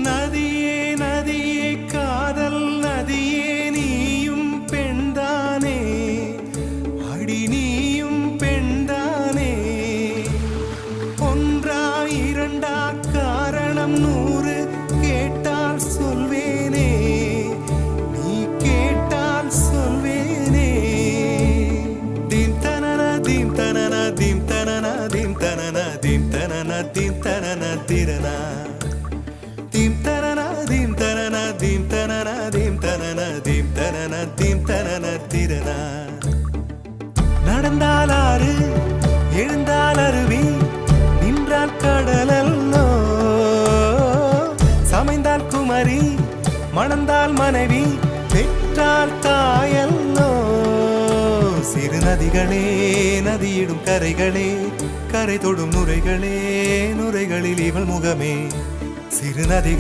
நதியே நதியே காதல் நதியே நீயும் பெண்தானே அடி நீயும் பெண்தானே ஒன்றா இரண்டா காரணம் 100 கேட்டால் சொல்வேனே நீ கேட்டால் சொல்வேனே தீம் தனன தீம் தனன தீம் தனன தீம் தனன தீம் தனன தீம் தனன திரனா தீம் தனன தீம் தனன தீம் தனன தீம் தனன தீம் தனன தீம் தனன திரனா நடந்தால் ஆறு எழுந்தால் அருவி நின்றால் கடலல்லோ சமைந்தால் குமரி மணந்தால் மனைவி பெற்றால் தாயல்லோ சிறு நதிகளே நதியிடும் கரைகளே கரை தொடும் நுரைகளே நுரைகளில் இவள் முகமே சிறு நதிகள்